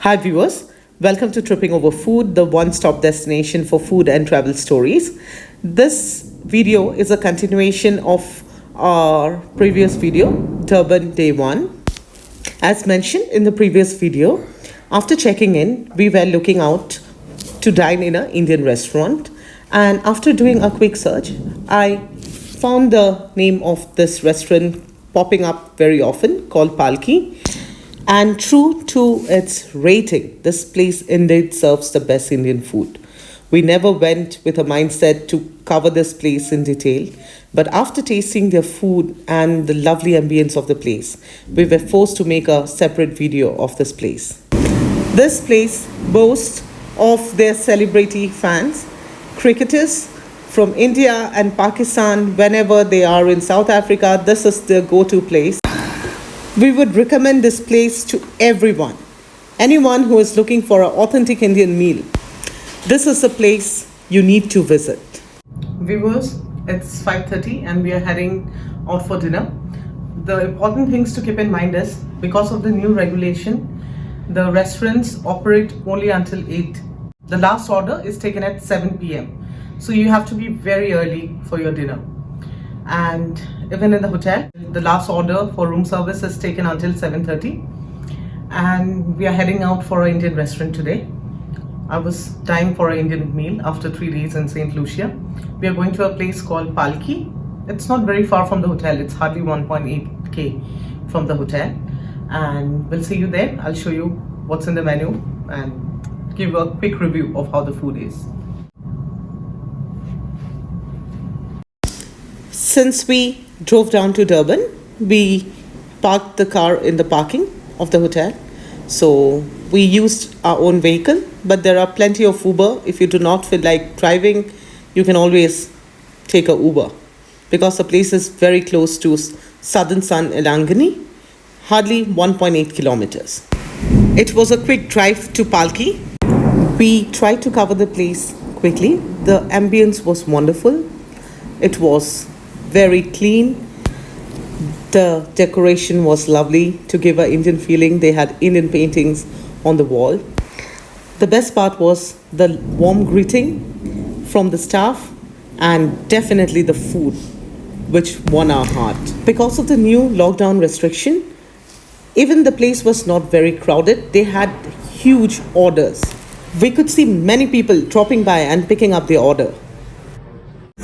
Hi viewers, welcome to Tripping Over Food, the one-stop destination for food and travel stories. This video is a continuation of our previous video, Durban Day 1. As mentioned in the previous video, after checking in, we were looking out to dine in an Indian restaurant, and after doing a quick search, I found the name of this restaurant popping up very often, called Palki. And true to its rating, this place indeed serves the best Indian food. We never went with a mindset to cover this place in detail, but after tasting their food and the lovely ambience of the place, we were forced to make a separate video of this place. This place boasts of their celebrity fans, cricketers from India and Pakistan. Whenever they are in South Africa, this is their go-to place. We would recommend this place to everyone. Anyone who is looking for an authentic Indian meal, this is a place you need to visit. Viewers, it's 5:30 and we are heading out for dinner. The important things to keep in mind is, because of the new regulation, the restaurants operate only until 8. The last order is taken at 7 p.m. So you have to be very early for your dinner. And even in the hotel, the last order for room service is taken until 7:30, and we are heading out for an Indian restaurant today. I was dying for an Indian meal after 3 days in St. Lucia. We are going to a place called Palki. It's not very far from the hotel. It's hardly 1.8k from the hotel, and we'll see you there. I'll show you what's in the menu and give a quick review of how the food is. Since we drove down to Durban, we parked the car in the parking of the hotel. So we used our own vehicle, but there are plenty of Uber. If you do not feel like driving, you can always take a Uber, because the place is very close to Southern Sun Elangani, hardly 1.8 kilometers. It was a quick drive to Palki. We tried to cover the place quickly. The ambience was wonderful. It was very clean. The decoration was lovely to give an Indian feeling. They had Indian paintings on the wall. The best part was the warm greeting from the staff, and definitely the food, which won our heart. Because of the new lockdown restriction, even the place was not very crowded. They had huge orders. We could see many people dropping by and picking up their order.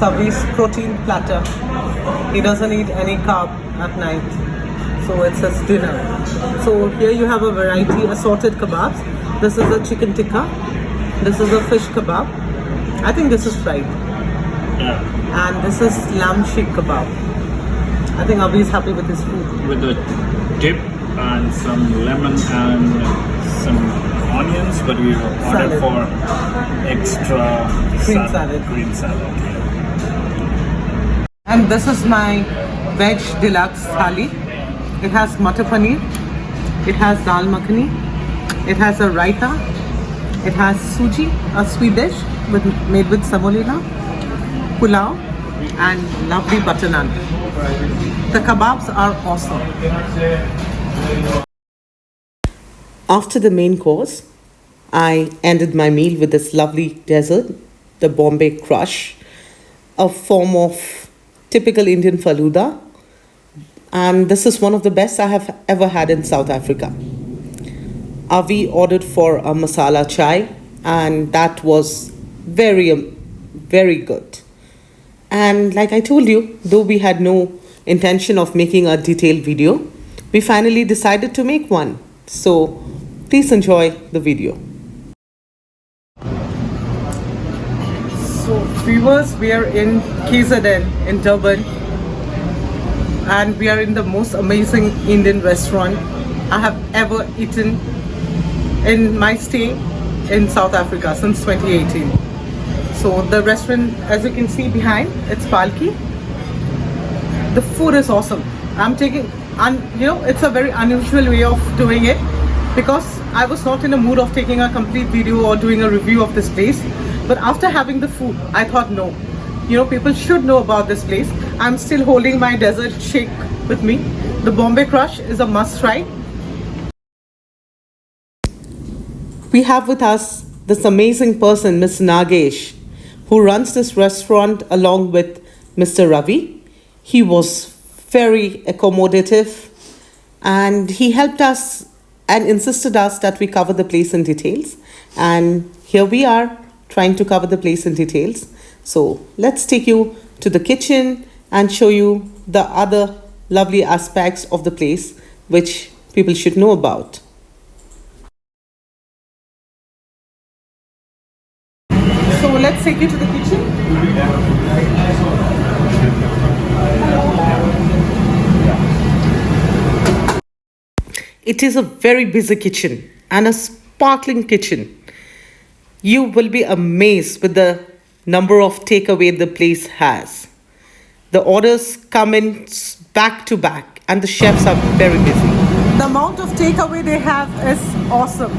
Sabri's protein platter. He doesn't eat any carb at night, so it's his dinner. So here you have a variety, assorted kebabs. This is a chicken tikka. This is a fish kebab. I think this is fried. Yeah. And this is lamb sheikh kebab. I think Abhi is happy with his food. With the dip and some lemon and some onions, but we ordered for extra green salad. And this is my veg deluxe thali. It has matar paneer, it has dal makhani, it has a raita, it has suji, a sweet dish made with semolina, pulao, and lovely butter naan. The kebabs are awesome. After the main course, I ended my meal with this lovely dessert, the Bombay Crush, a form of typical Indian faluda, and this is one of the best I have ever had in South Africa. Avi ordered for a masala chai, and that was very good. And like I told you, though we had no intention of making a detailed video, we finally decided to make one. So please enjoy the video. So viewers, we are in KZN in Durban, and we are in the most amazing Indian restaurant I have ever eaten in my stay in South Africa since 2018. So the restaurant, as you can see behind, it's Palki. The food is awesome. It's a very unusual way of doing it, because I was not in a mood of taking a complete video or doing a review of this place. But after having the food, I thought, no, people should know about this place. I'm still holding my dessert shake with me. The Bombay Crush is a must try. We have with us this amazing person, Ms. Nagesh, who runs this restaurant along with Mr. Ravi. He was very accommodative and he helped us and insisted us that we cover the place in details. And here we are trying to cover the place in details. So let's take you to the kitchen and show you the other lovely aspects of the place which people should know about. So let's take you to the kitchen. It is a very busy kitchen and a sparkling kitchen. You will be amazed with the number of takeaway the place has. The orders come in back to back and the chefs are very busy. The amount of takeaway they have is awesome.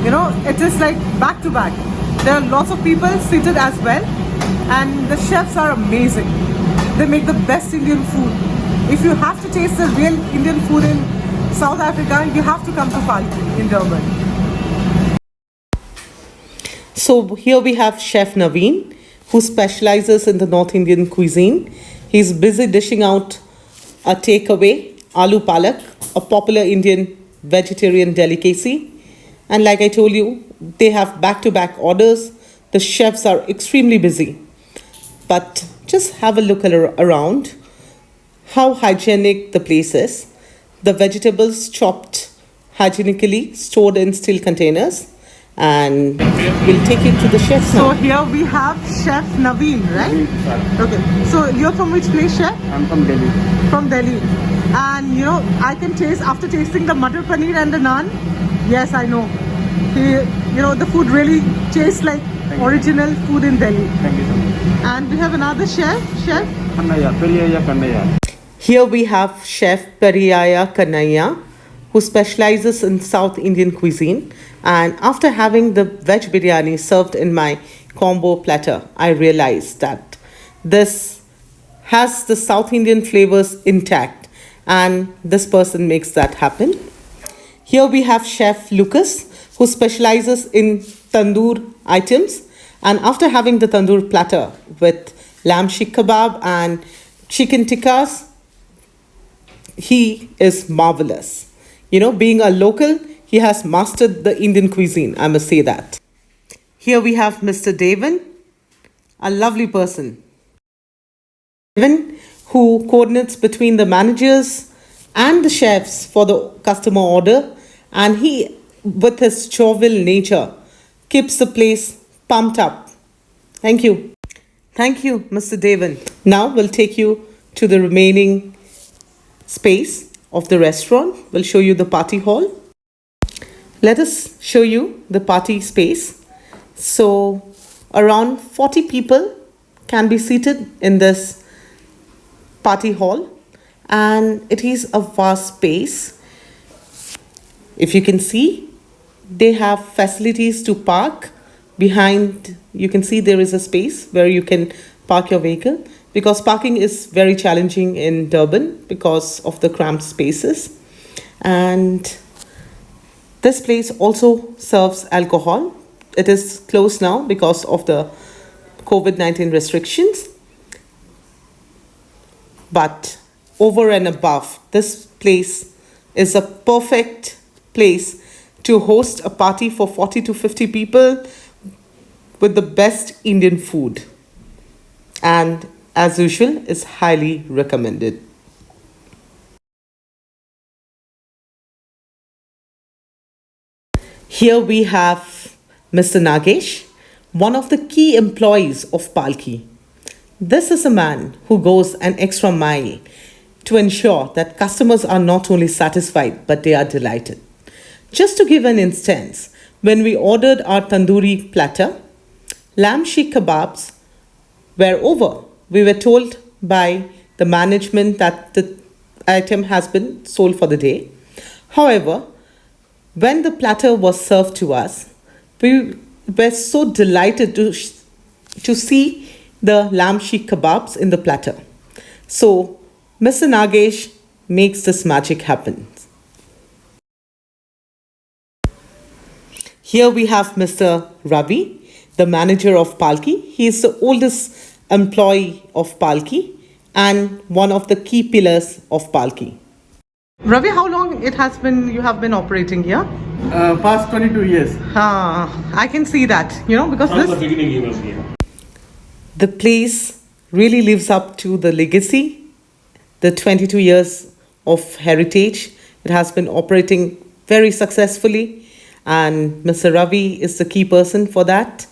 You know, it is like back to back. There are lots of people seated as well and the chefs are amazing. They make the best Indian food. If you have to taste the real Indian food in South Africa, you have to come to Palki in Durban. So here we have Chef Naveen, who specializes in the North Indian cuisine. He's busy dishing out a takeaway, aloo palak, a popular Indian vegetarian delicacy. And like I told you, they have back-to-back orders. The chefs are extremely busy. But just have a look around how hygienic the place is. The vegetables chopped hygienically, stored in steel containers. And we'll take it to the chefs now. So here we have Chef Naveen, right? Okay. So you're from which place, Chef? I'm from Delhi. From Delhi. And you know, I can taste, after tasting the Matar Paneer and the naan, yes, I know. The food really tastes like original food in Delhi. Thank you so much. And we have another chef, Kannaya, Periyaya Kannaya. Here we have Chef Periyaya Kannaya, who specializes in South Indian cuisine. And after having the veg biryani served in my combo platter, I realized that this has the South Indian flavors intact. And this person makes that happen. Here we have Chef Lucas, who specializes in tandoor items. And after having the tandoor platter with lamb sheikh kebab and chicken tikkas, he is marvelous. You know, being a local, he has mastered the Indian cuisine, I must say that. Here we have Mr. Devan, a lovely person. Devan, who coordinates between the managers and the chefs for the customer order. And he, with his jovial nature, keeps the place pumped up. Thank you. Thank you, Mr. Devan. Now we'll take you to the remaining space of the restaurant. We'll show you the party hall. Let us show you the party space. So around 40 people can be seated in this party hall, and it is a vast space. If you can see, they have facilities to park. Behind, you can see there is a space where you can park your vehicle, because parking is very challenging in Durban because of the cramped spaces. And this place also serves alcohol. It is closed now because of the COVID-19 restrictions. But over and above, this place is a perfect place to host a party for 40 to 50 people with the best Indian food. And as usual, is highly recommended. Here we have Mr. Nagesh, one of the key employees of Palki. This is a man who goes an extra mile to ensure that customers are not only satisfied, but they are delighted. Just to give an instance, when we ordered our tandoori platter, lamb sheikh kebabs were over. We were told by the management that the item has been sold for the day. However, when the platter was served to us, we were so delighted to see the lamb sheikh kebabs in the platter. So, Mr. Nagesh makes this magic happen. Here we have Mr. Ravi, the manager of Palki. He is the oldest employee of Palki and one of the key pillars of Palki. Ravi, how long it has been you have been operating here? Past 22 years. I can see that, because From the this beginning he was here. the place really lives up to the legacy, the 22 years of heritage. It has been operating very successfully, and Mr. Ravi is the key person for that.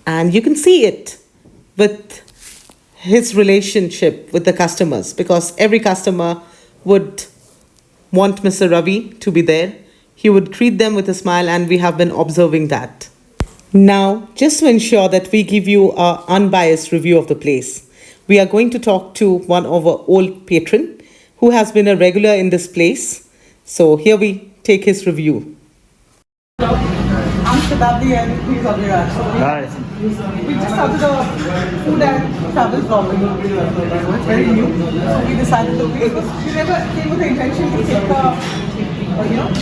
And you can see it with his relationship with the customers, because every customer would want Mr. Ravi to be there. He would greet them with a smile, and we have been observing that. Now, just to ensure that we give you an unbiased review of the place, we are going to talk to one of our old patron who has been a regular in this place. So here we take his review. I'm Shatabdi and he's Abhiraj. Hi. We just started a food and travel vlog. It's very new. So we decided to we never came with the intention to take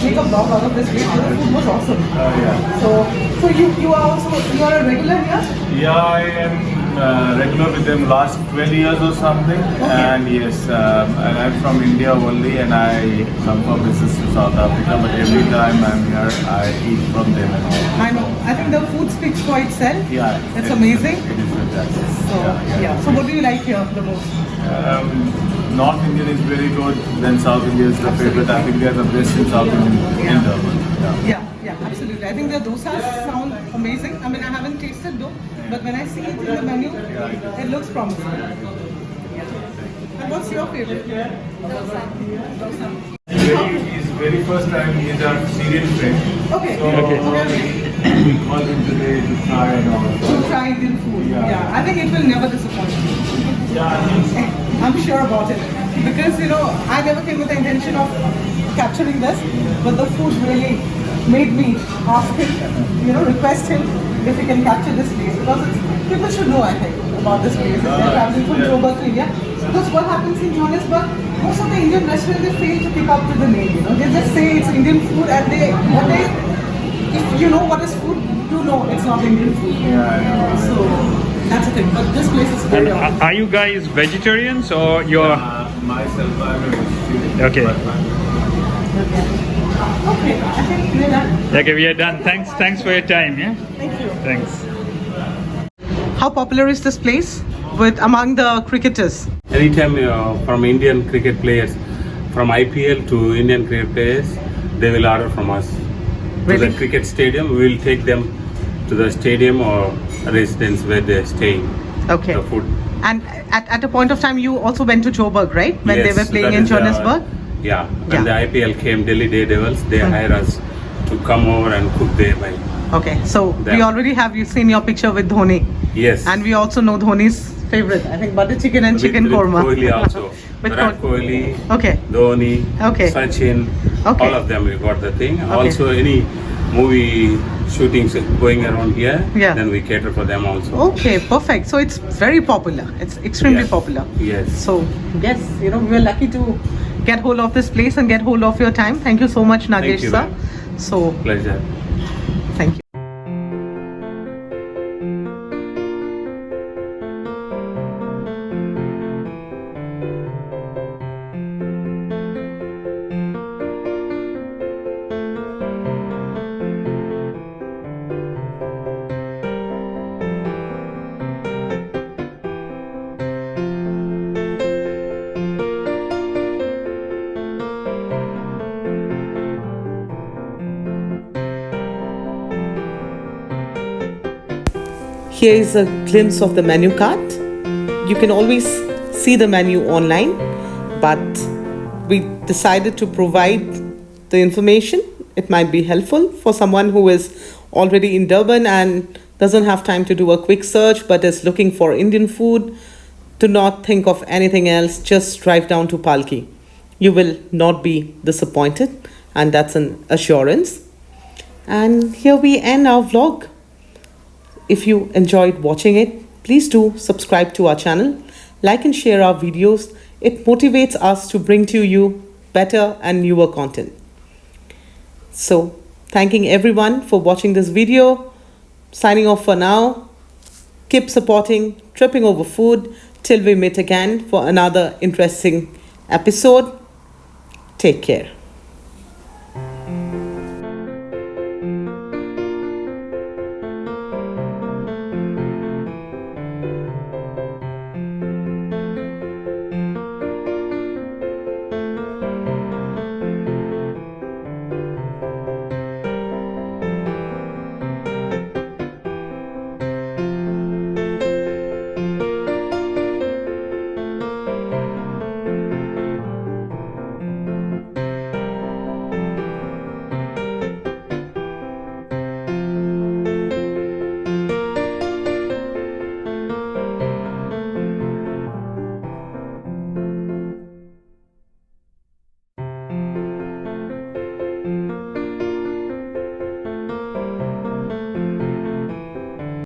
make a vlog out of this place. The food was awesome. Yeah. So you are a regular here? Yeah, I am regular with them last 12 years or something. And yes, and I'm from India only, and I come for business to South Africa. But every time I'm here, I eat from them and all. I know. I think the food speaks for itself. Yeah, It's amazing. It is fantastic. So yeah. So what do you like here the most? North Indian is very good. Then South India is the favorite. I think they are the best in South India. In Durban. Yeah, absolutely. I think the dosas sound amazing. I mean, I haven't tasted though, but when I see it in the menu, it looks promising. And what's your favorite? Dosa. His very first time he is our Syrian friend. Okay. So we called him today to try and all. To try Indian food. Yeah, I think it will never disappoint you. Yeah, I think so. I'm sure about it. Because, I never came with the intention of capturing this, but the food really made me ask him, request him if he can capture this place. Because people should know, I think, about this place. If they're traveling from Joburg to India. Because what happens in Johannesburg, most of the Indian restaurants, they fail to pick up to the name, They just say it's Indian food and if you know what is food, you know it's not Indian food. Yeah, I know. So that's the thing. But this place is very And awesome. are you guys vegetarians or you're Myself, I'm a vegetarian. Okay. But my- Okay, I think we're done. okay? We are done. Thanks for your time. Yeah. Thank you. Thanks. How popular is this place among the cricketers? Anytime from Indian cricket players, from IPL to Indian cricket players, they will order from us. To Really? the cricket stadium, we will take them to the stadium or residence where they are staying. Okay. The food. And at a point of time, you also went to Joburg, right? When Yes, they were playing that in is, Johannesburg? Yeah, when Yeah. the IPL came, Delhi Daredevils, they hire us to come over and cook there. Okay, so we Yeah. already have you seen your picture with Dhoni. Yes. And we also know Dhoni's favorite, I think butter chicken and chicken with korma. Kohli also. With Virat Kohli, Okay. Dhoni, Okay. Sachin, Okay. all of them we got the thing. Also any movie shootings going around here, Yeah. then we cater for them also. Okay, perfect. So it's very popular. It's extremely Yes. popular. Yes. So yes, we were lucky to get hold of this place and get hold of your time. Thank you so much, Nagesh you, sir. ma'am. So Pleasure. thank you. Here is a glimpse of the menu card. You can always see the menu online, but we decided to provide the information. It might be helpful for someone who is already in Durban and doesn't have time to do a quick search but is looking for Indian food. Do not think of anything else, just drive down to Palki. You will not be disappointed, and that's an assurance. And here we end our vlog. If you enjoyed watching it, please do subscribe to our channel, like and share our videos. It motivates us to bring to you better and newer content. So Thanking everyone for watching this video. Signing off for now. Keep supporting Tripping Over Food till we meet again for another interesting episode. Take care.